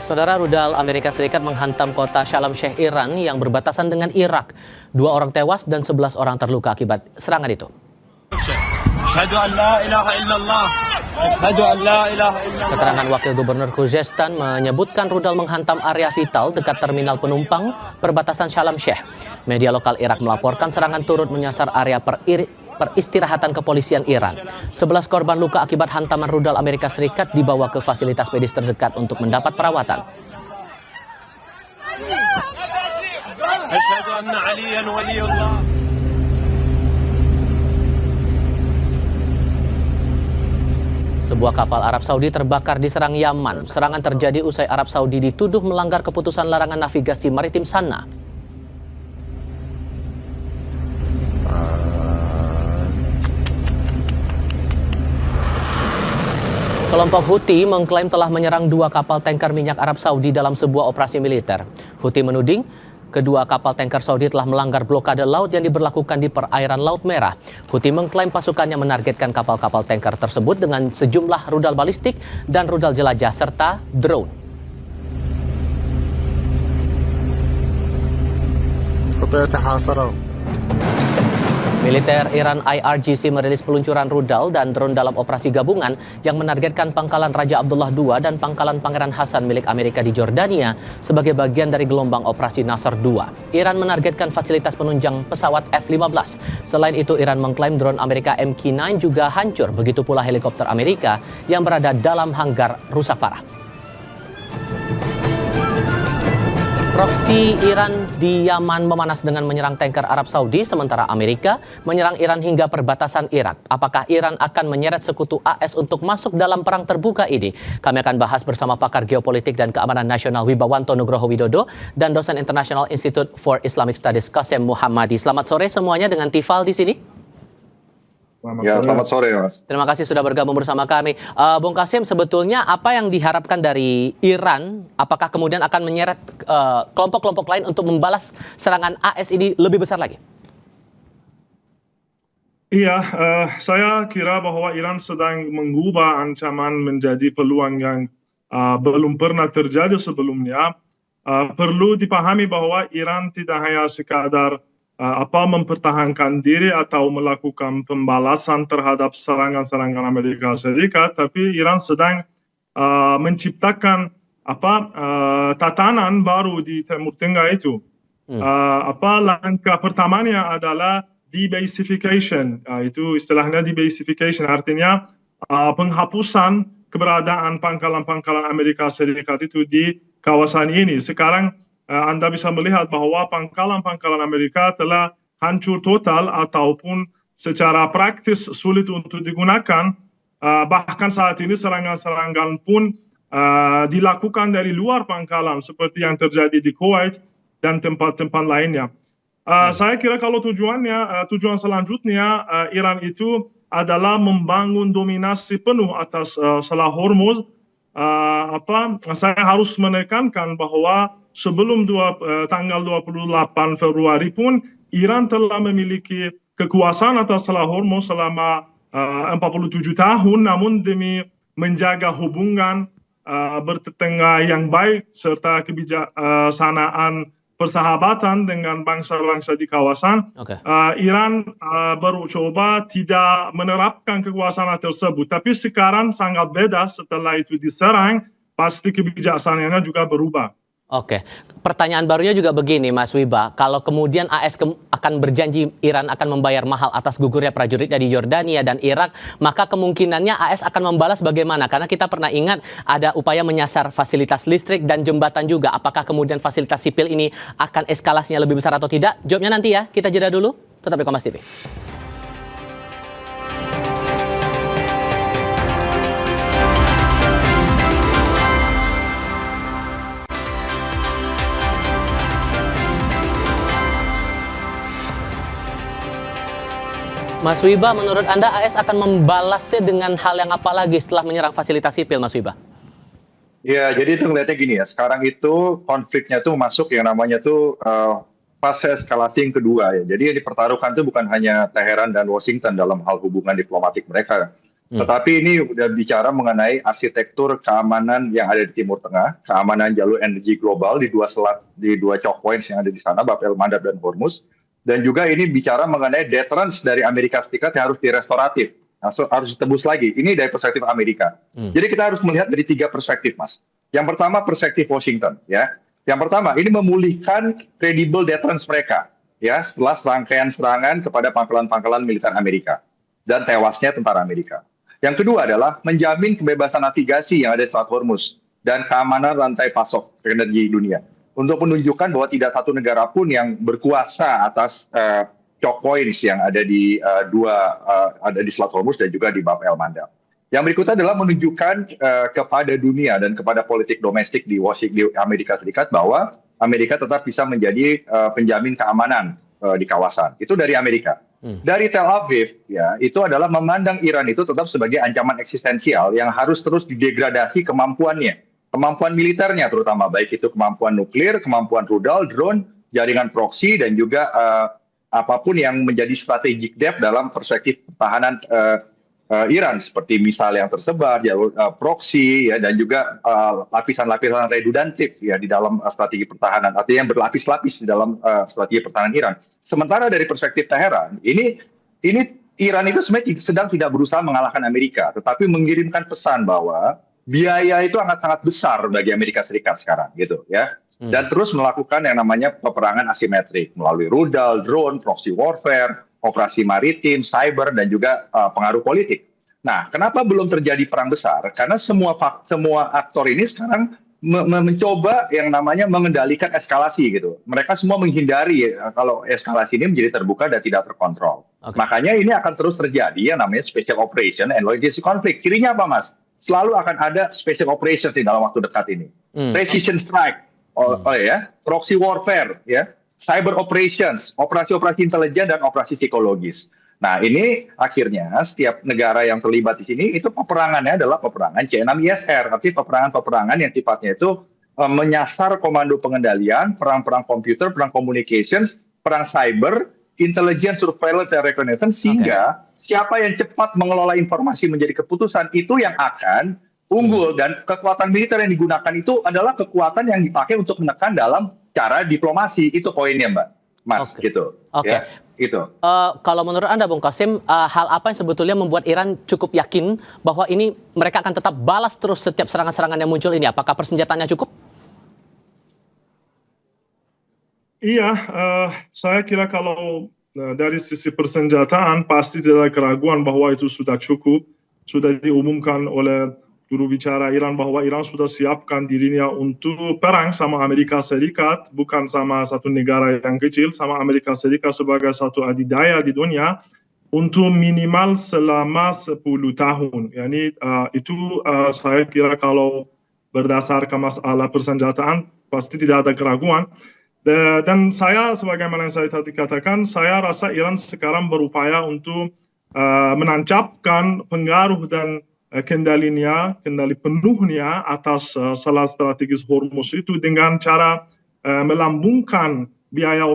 Saudara, rudal Amerika Serikat menghantam kota Sharm el-Sheikh, Iran yang berbatasan dengan Irak. 2 orang tewas dan 11 orang terluka akibat serangan itu. Keterangan Wakil Gubernur Khuzestan menyebutkan rudal menghantam area vital dekat terminal penumpang perbatasan Sharm el-Sheikh. Media lokal Irak melaporkan serangan turut menyasar area peristirahatan kepolisian Iran. 11 korban luka akibat hantaman rudal Amerika Serikat dibawa ke fasilitas medis terdekat untuk mendapat perawatan. Sebuah kapal Arab Saudi terbakar di Serang Yaman. Serangan terjadi usai Arab Saudi dituduh melanggar keputusan larangan navigasi maritim Sanna. Kelompok Houthi mengklaim telah menyerang 2 kapal tanker minyak Arab Saudi dalam sebuah operasi militer. Houthi menuding kedua kapal tanker Saudi telah melanggar blokade laut yang diberlakukan di perairan Laut Merah. Houthi mengklaim pasukannya menargetkan kapal-kapal tanker tersebut dengan sejumlah rudal balistik dan rudal jelajah serta drone. Militer Iran IRGC merilis peluncuran rudal dan drone dalam operasi gabungan yang menargetkan pangkalan Raja Abdullah II dan pangkalan Pangeran Hasan milik Amerika di Jordania sebagai bagian dari gelombang operasi Nasr II. Iran menargetkan fasilitas penunjang pesawat F-15. Selain itu, Iran mengklaim drone Amerika MQ-9 juga hancur, begitu pula helikopter Amerika yang berada dalam hanggar rusak parah. Proksi Iran di Yaman memanas dengan menyerang tanker Arab Saudi, sementara Amerika menyerang Iran hingga perbatasan Irak. Apakah Iran akan menyeret sekutu AS untuk masuk dalam perang terbuka ini? Kami akan bahas bersama pakar geopolitik dan keamanan nasional Wibawanto Nugroho Widodo dan dosen International Institute for Islamic Studies Qasem Muhammadi. Selamat sore semuanya dengan Tifal di sini. Selamat sore, Mas. Terima kasih sudah bergabung bersama kami. Bung Qasem, sebetulnya apa yang diharapkan dari Iran? Apakah kemudian akan menyeret kelompok-kelompok lain untuk membalas serangan AS ini lebih besar lagi? Iya, saya kira bahwa Iran sedang mengubah ancaman menjadi peluang yang belum pernah terjadi sebelumnya. Perlu dipahami bahwa Iran tidak hanya sekadar mempertahankan diri atau melakukan pembalasan terhadap serangan-serangan Amerika Serikat, tapi Iran sedang menciptakan tatanan baru di Timur Tengah itu. Langkah pertamanya adalah debasification, itu istilahnya debasification, artinya penghapusan keberadaan pangkalan-pangkalan Amerika Serikat itu di kawasan ini. Sekarang Anda bisa melihat bahwa pangkalan-pangkalan Amerika telah hancur total ataupun secara praktis sulit untuk digunakan. Bahkan saat ini serangan-serangan pun dilakukan dari luar pangkalan seperti yang terjadi di Kuwait dan tempat-tempat lainnya. Saya kira kalau tujuan selanjutnya Iran itu adalah membangun dominasi penuh atas Selat Hormuz. Saya harus menekankan bahwa sebelum tanggal 28 Februari pun Iran telah memiliki kekuasaan atas Selat Hormuz selama 47 tahun, namun demi menjaga hubungan bertetangga yang baik serta kebijaksanaan persahabatan dengan bangsa-bangsa di kawasan, Iran baru coba tidak menerapkan kekuasaan tersebut. Tapi sekarang sangat beda, setelah itu diserang, pasti kebijaksanaannya juga berubah. Oke, pertanyaan barunya juga begini Mas Wiba, kalau kemudian AS akan berjanji Iran akan membayar mahal atas gugurnya prajuritnya di Yordania dan Irak, maka kemungkinannya AS akan membalas bagaimana? Karena kita pernah ingat ada upaya menyasar fasilitas listrik dan jembatan juga. Apakah kemudian fasilitas sipil ini akan eskalasinya lebih besar atau tidak? Jawabnya nanti ya, kita jeda dulu, tetap di Kompas TV. Mas Wiba, menurut Anda AS akan membalasnya dengan hal yang apa lagi setelah menyerang fasilitas sipil, Mas Wiba? Ya, jadi itu ngeliatnya gini ya, sekarang itu konfliknya tuh masuk yang namanya tuh fase eskalasi yang kedua ya. Jadi yang dipertaruhkan itu bukan hanya Teheran dan Washington dalam hal hubungan diplomatik mereka, Tetapi ini udah bicara mengenai arsitektur keamanan yang ada di Timur Tengah, keamanan jalur energi global di dua selat, di dua choke points yang ada di sana, Bab el-Mandab dan Hormuz. Dan juga ini bicara mengenai deterrence dari Amerika Serikat yang harus direstoratif, harus ditebus lagi. Ini dari perspektif Amerika. Jadi kita harus melihat dari 3 perspektif, Mas. Yang pertama perspektif Washington, ya. Yang pertama ini memulihkan credible deterrence mereka, ya, setelah serangkaian serangan kepada pangkalan-pangkalan militer Amerika dan tewasnya tentara Amerika. Yang kedua adalah menjamin kebebasan navigasi yang ada di Selat Hormuz dan keamanan rantai pasok energi dunia untuk menunjukkan bahwa tidak satu negara pun yang berkuasa atas choke points yang ada di ada di Selat Hormuz dan juga di Bab el-Mandab. Yang berikutnya adalah menunjukkan kepada dunia dan kepada politik domestik di Amerika Serikat bahwa Amerika tetap bisa menjadi penjamin keamanan di kawasan. Itu dari Amerika. Dari Tel Aviv, ya, itu adalah memandang Iran itu tetap sebagai ancaman eksistensial yang harus terus didegradasi kemampuannya, kemampuan militernya terutama, baik itu kemampuan nuklir, kemampuan rudal, drone, jaringan proksi, dan juga apapun yang menjadi strategic depth dalam perspektif pertahanan Iran, seperti misal yang tersebar, jalur proksi, ya, dan juga lapisan-lapisan redundantif, ya, di dalam strategi pertahanan, artinya yang berlapis-lapis di dalam strategi pertahanan Iran. Sementara dari perspektif Teheran, ini Iran itu sebenarnya sedang tidak berusaha mengalahkan Amerika, tetapi mengirimkan pesan bahwa biaya itu sangat besar bagi Amerika Serikat sekarang, gitu, ya. Dan terus melakukan yang namanya peperangan asimetrik melalui rudal, drone, proxy warfare, operasi maritim, cyber, dan juga pengaruh politik. Nah, kenapa belum terjadi perang besar? Karena semua aktor ini sekarang mencoba yang namanya mengendalikan eskalasi gitu. Mereka semua menghindari kalau eskalasi ini menjadi terbuka dan tidak terkontrol. Makanya ini akan terus terjadi yang namanya special operation and logistic conflict. Cirinya apa, Mas? Selalu akan ada special operations di dalam waktu dekat ini. Precision strike, ya, proxy warfare, ya, cyber operations, operasi-operasi intelijen, dan operasi psikologis. Nah, ini akhirnya setiap negara yang terlibat di sini itu peperangannya adalah peperangan C6ISR, artinya peperangan yang sifatnya itu menyasar komando pengendalian, perang-perang komputer, perang communications, perang cyber, intelligence, surveillance, dan reconnaissance, sehingga siapa yang cepat mengelola informasi menjadi keputusan itu yang akan unggul, dan kekuatan militer yang digunakan itu adalah kekuatan yang dipakai untuk menekan dalam cara diplomasi. Itu poinnya, Mbak, Mas, gitu. Ya, itu. Kalau menurut Anda, Bung Qasim, hal apa yang sebetulnya membuat Iran cukup yakin bahwa ini mereka akan tetap balas terus setiap serangan-serangan yang muncul ini? Apakah persenjataannya cukup? Iya, saya kira kalau dari sisi persenjataan pasti tidak ada keraguan bahwa itu sudah cukup. Sudah diumumkan oleh juru bicara Iran bahwa Iran sudah siapkan dirinya untuk perang sama Amerika Serikat, bukan sama satu negara yang kecil, sama Amerika Serikat sebagai satu adidaya di dunia untuk minimal selama 10 tahun. Yani itu saya kira kalau berdasarkan masalah persenjataan pasti tidak ada keraguan. Dan saya, sebagaimana yang saya tadi katakan, saya rasa Iran sekarang berupaya untuk menancapkan pengaruh dan kendali penuhnya atas selat strategis Hormuz itu dengan cara melambungkan biaya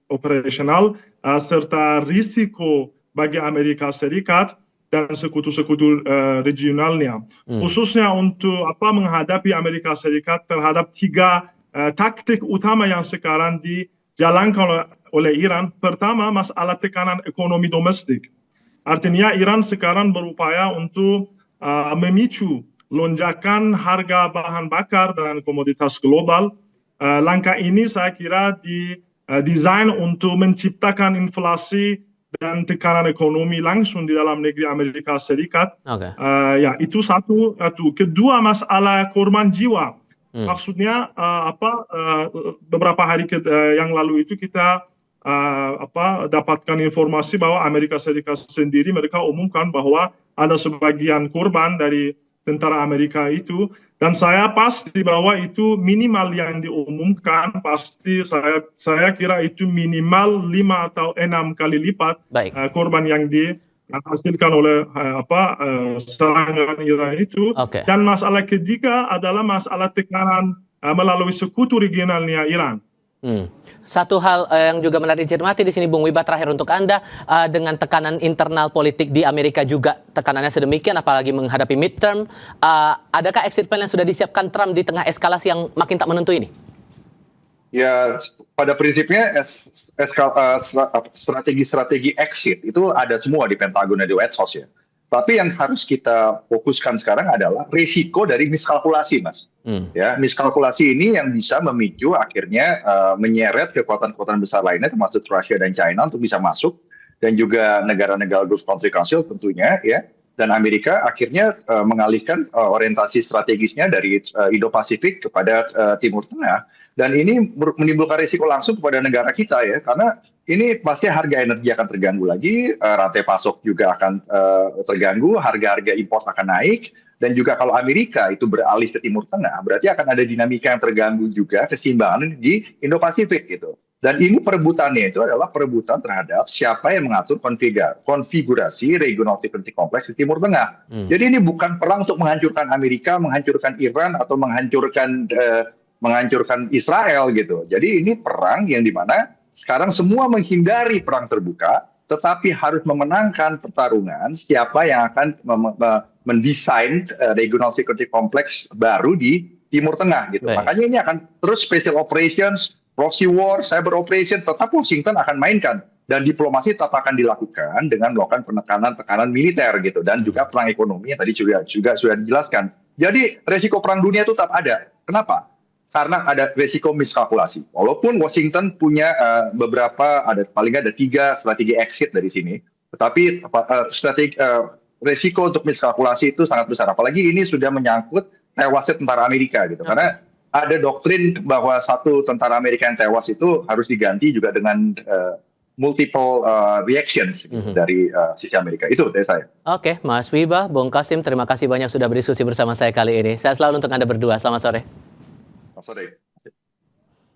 operasional serta risiko bagi Amerika Serikat dan sekutu-sekutu regionalnya. Khususnya untuk menghadapi Amerika Serikat terhadap 3 taktik utama yang sekarang dijalankan oleh Iran. Pertama, masalah tekanan ekonomi domestik. Artinya Iran sekarang berupaya untuk memicu lonjakan harga bahan bakar dan komoditas global. Langkah ini saya kira didesain untuk menciptakan inflasi dan tekanan ekonomi langsung di dalam negeri Amerika Serikat. Ya, itu satu. Kedua, masalah korban jiwa. Maksudnya beberapa hari yang lalu itu kita dapatkan informasi bahwa Amerika Serikat sendiri mereka umumkan bahwa ada sebagian korban dari tentara Amerika itu, dan saya pasti bahwa itu minimal yang diumumkan pasti saya kira itu minimal 5 atau 6 kali lipat korban yang dihasilkan oleh serangan Iran itu. Dan masalah ketiga adalah masalah tekanan melalui sekutu regionalnya Iran. Satu hal yang juga menarik dicermati di sini, Bung Wiba, terakhir untuk Anda, dengan tekanan internal politik di Amerika juga tekanannya sedemikian, apalagi menghadapi midterm, adakah exit plan yang sudah disiapkan Trump di tengah eskalasi yang makin tak menentu ini? Ya, pada prinsipnya strategi-strategi exit itu ada semua di Pentagon dan di White House ya. Tapi yang harus kita fokuskan sekarang adalah risiko dari miskalkulasi, Mas. Ya, miskalkulasi ini yang bisa memicu akhirnya menyeret kekuatan-kekuatan besar lainnya, termasuk Rusia dan China untuk bisa masuk, dan juga negara-negara Gulf Country Council tentunya, ya. Dan Amerika akhirnya mengalihkan orientasi strategisnya dari Indo-Pasifik kepada Timur Tengah. Dan ini menimbulkan risiko langsung kepada negara kita ya, karena ini pasti harga energi akan terganggu lagi, rantai pasok juga akan terganggu, harga-harga impor akan naik, dan juga kalau Amerika itu beralih ke Timur Tengah, berarti akan ada dinamika yang terganggu juga, keseimbangan di Indo-Pasifik gitu. Dan ini perebutannya itu adalah perebutan terhadap siapa yang mengatur konfigurasi regional security complex di Timur Tengah. Jadi ini bukan perang untuk menghancurkan Amerika, menghancurkan Iran, atau menghancurkan Israel gitu. Jadi ini perang yang dimana sekarang semua menghindari perang terbuka, tetapi harus memenangkan pertarungan siapa yang akan mendesain regional security complex baru di Timur Tengah gitu. Makanya ini akan terus special operations, proxy war, cyber operation, tetap Washington akan mainkan. Dan diplomasi tetap akan dilakukan dengan melakukan tekanan militer gitu. Dan juga perang ekonomi yang tadi juga sudah dijelaskan. Jadi resiko perang dunia itu tetap ada. Kenapa? Karena ada resiko miskalkulasi. Walaupun Washington punya paling nggak ada 3 strategi exit dari sini. Tetapi resiko untuk miskalkulasi itu sangat besar. Apalagi ini sudah menyangkut tewasnya tentara Amerika gitu. Karena ada doktrin bahwa satu tentara Amerika yang tewas itu harus diganti juga dengan multiple reactions dari sisi Amerika. Itu dari saya. Oke, Mas Wiba, Bung Kasim, terima kasih banyak sudah berdiskusi bersama saya kali ini. Saya selalu untuk Anda berdua. Selamat sore. Selamat sore.